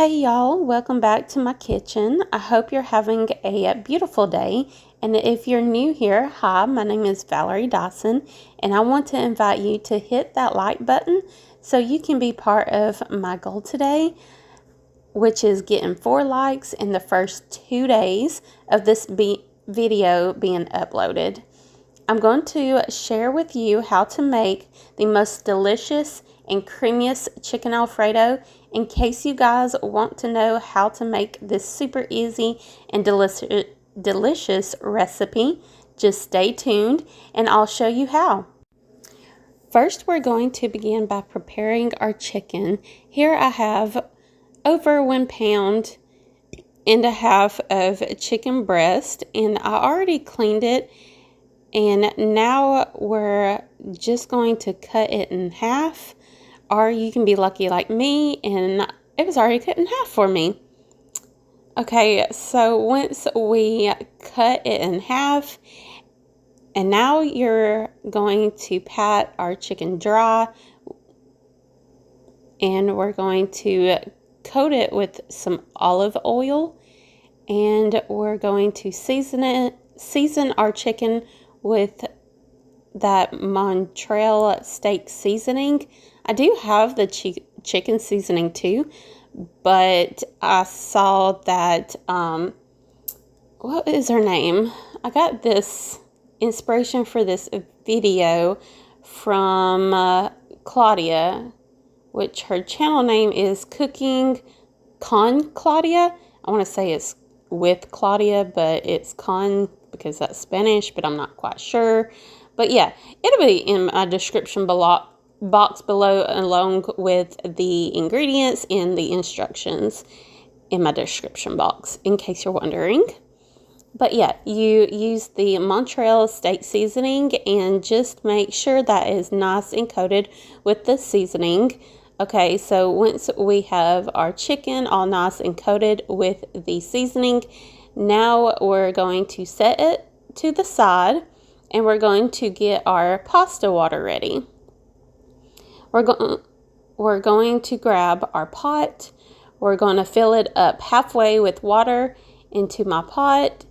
Hey y'all, welcome back to my kitchen. I hope you're having a beautiful day. And if you're new here, hi, my name is Valerie Dawson, and I want to invite you to hit that like button so you can be part of my goal today, which is getting 4 likes in the first 2 days of this video being uploaded. I'm going to share with you how to make the most delicious and creamiest chicken Alfredo in case you guys want to know how to make this super easy and delicious recipe. Just stay tuned and I'll show you how. First, we're going to begin by preparing our chicken. Here I have over 1 pound and a half of chicken breast, and I already cleaned it. And now we're just going to cut it in half, or you can be lucky like me and it was already cut in half for me. Okay, so once we cut it in half, and now you're going to pat our chicken dry, and we're going to coat it with some olive oil, and we're going to season our chicken with that Montreal steak seasoning. I do have the chicken seasoning too, but I saw that, what is her name? I got this inspiration for this video from Claudia, which her channel name is Cooking Con Claudia. I want to say it's with Claudia, but it's con because that's Spanish, but I'm not quite sure. But yeah, it'll be in my description box below, along with the ingredients and the instructions in my description box, in case you're wondering. But yeah, you use the Montreal steak seasoning and just make sure that is nice and coated with the seasoning. Okay, so once we have our chicken all nice and coated with the seasoning, now we're going to set it to the side and we're going to get our pasta water ready. We're going to grab our pot. We're going to fill it up halfway with water into my pot.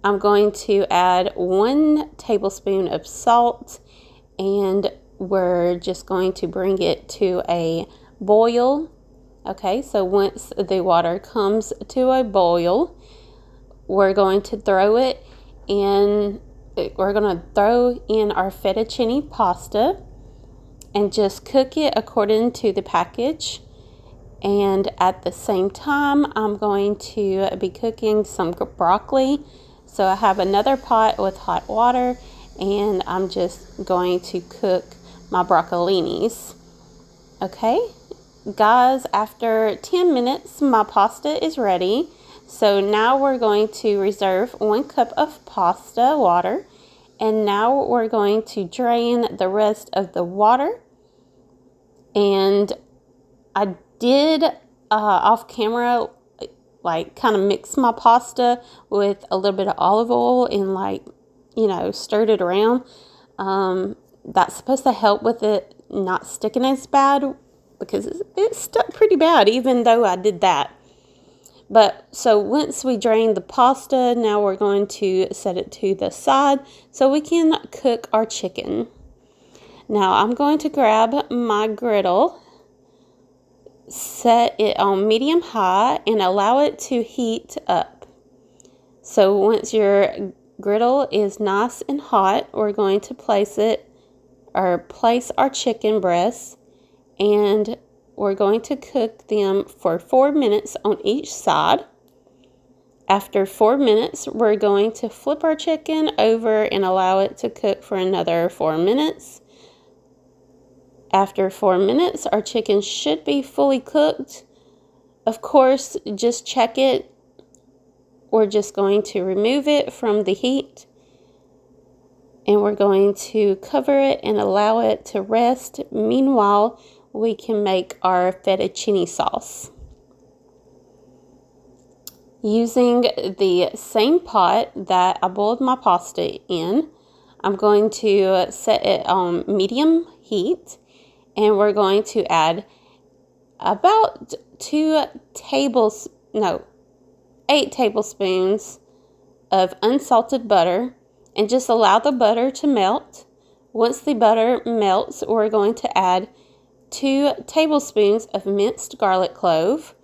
I'm going to add 1 tablespoon of salt, and we're just going to bring it to a boil. Okay, so once the water comes to a boil, we're going to throw it in. We're going to throw in our fettuccine pasta and just cook it according to the package. And at the same time, I'm going to be cooking some broccoli. So I have another pot with hot water, and I'm just going to cook my broccolinis. Okay, guys, after 10 minutes, my pasta is ready. So now we're going to reserve 1 cup of pasta water, and now we're going to drain the rest of the water. And I did off camera, like, kind of mix my pasta with a little bit of olive oil and, like, you know, stirred it around. That's supposed to help with it not sticking as bad, because it stuck pretty bad even though I did that. But so once we drain the pasta, now we're going to set it to the side so we can cook our chicken. Now I'm going to grab my griddle, set it on medium high, and allow it to heat up. So once your griddle is nice and hot, we're going to place our chicken breasts, and we're going to cook them for 4 minutes on each side. After 4 minutes, we're going to flip our chicken over and allow it to cook for another 4 minutes. After 4 minutes, our chicken should be fully cooked. Of course, just check it. We're just going to remove it from the heat, and we're going to cover it and allow it to rest. Meanwhile, we can make our fettuccine sauce. Using the same pot that I boiled my pasta in, I'm going to set it on medium heat, and we're going to add about 8 tablespoons of unsalted butter, and just allow the butter to melt. Once the butter melts, we're going to add 2 tablespoons of minced garlic clove.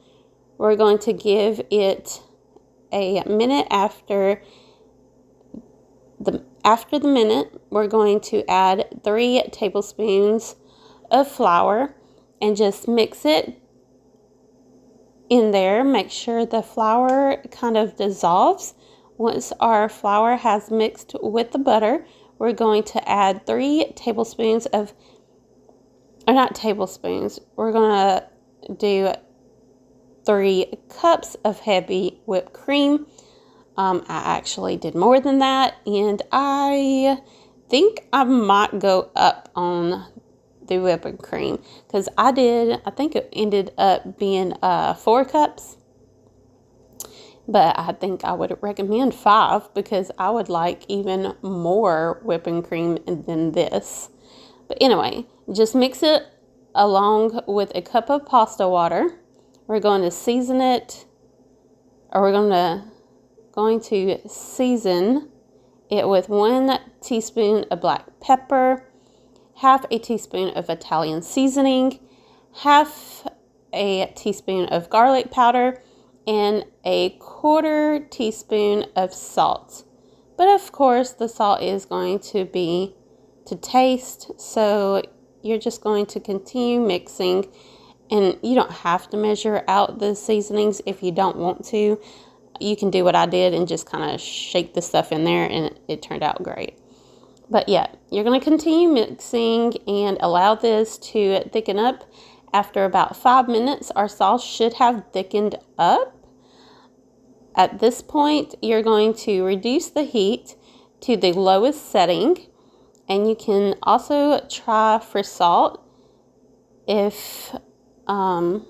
We're going to give it a minute. After the minute, we're going to add 3 tablespoons of flour and just mix it in there. Make sure the flour kind of dissolves. Once our flour has mixed with the butter, we're going to add 3 tablespoons of, or not tablespoons, we're going to do 3 cups of heavy whipped cream. I actually did more than that, and I think I might go up on the whipping cream, because I think it ended up being 4 cups, but I think I would recommend 5 because I would like even more whipping cream than this. But anyway, just mix it along with a cup of pasta water. We're going to season it, or we're going to season it with 1 teaspoon of black pepper, half a teaspoon of Italian seasoning, half a teaspoon of garlic powder, and a 1/4 teaspoon of salt. But of course, the salt is going to be to taste, so you're just going to continue mixing, and you don't have to measure out the seasonings if you don't want to. You can do what I did and just kind of shake the stuff in there, and it turned out great. But yeah, you're going to continue mixing and allow this to thicken up. After about 5 minutes, our sauce should have thickened up. At this point, you're going to reduce the heat to the lowest setting, and you can also try for salt if, and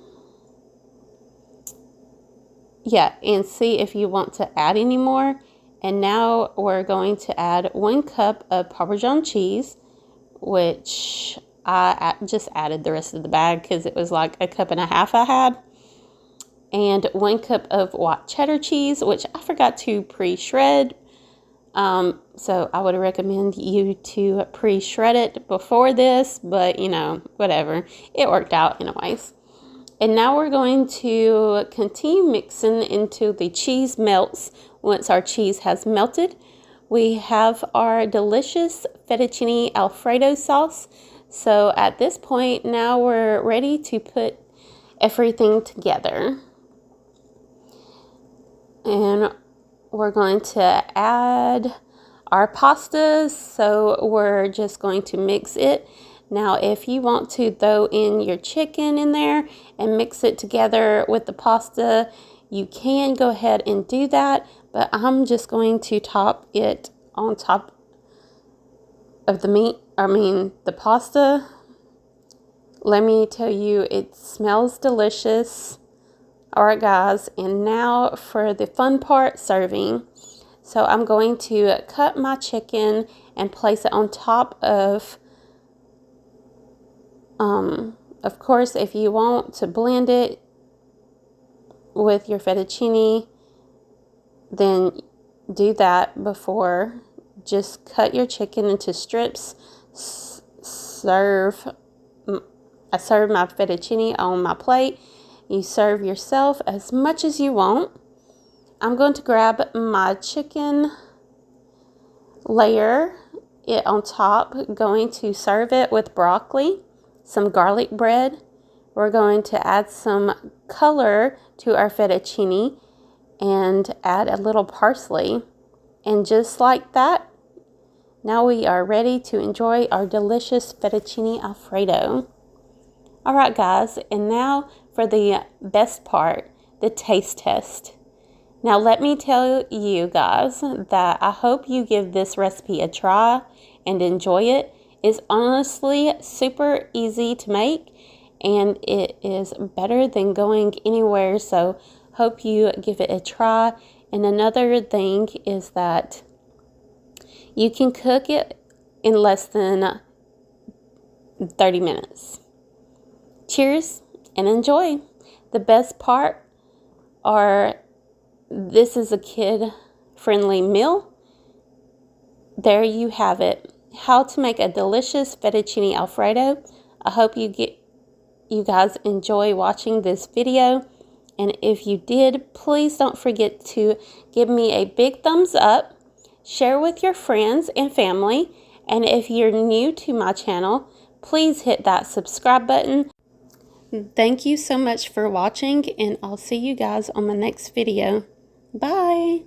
see if you want to add any more. And now we're going to add 1 cup of Parmesan cheese, which I just added the rest of the bag because it was like 1.5 cups I had. And 1 cup of white cheddar cheese, which I forgot to pre-shred. So I would recommend you to pre-shred it before this, but whatever. It worked out anyways. And now we're going to continue mixing until the cheese melts. Once our cheese has melted, we have our delicious fettuccine Alfredo sauce. So at this point, now we're ready to put everything together. And we're going to add our pasta. So we're just going to mix it. Now, if you want to throw in your chicken in there and mix it together with the pasta, you can go ahead and do that. But I'm just going to top it on top of the pasta. Let me tell you, it smells delicious. All right, guys, and now for the fun part, serving. So I'm going to cut my chicken and place it on top of course, if you want to blend it with your fettuccine, then do that before. Just cut your chicken into strips. I serve my fettuccine on my plate. You serve yourself as much as you want. I'm going to grab my chicken, layer it on top, going to serve it with broccoli, some garlic bread. We're going to add some color to our fettuccine and add a little parsley. And just like that, now we are ready to enjoy our delicious fettuccine Alfredo. All right, guys, and now for the best part, the taste test. Now, let me tell you guys that I hope you give this recipe a try and enjoy it. It's honestly super easy to make, and it is better than going anywhere, so hope you give it a try. And another thing is that you can cook it in less than 30 minutes. Cheers, and enjoy. The best part are this is a kid-friendly meal. There you have it. How to make a delicious fettuccine Alfredo. I hope you guys enjoy watching this video. And if you did, please don't forget to give me a big thumbs up, share with your friends and family, and if you're new to my channel, please hit that subscribe button. Thank you so much for watching, and I'll see you guys on my next video. Bye!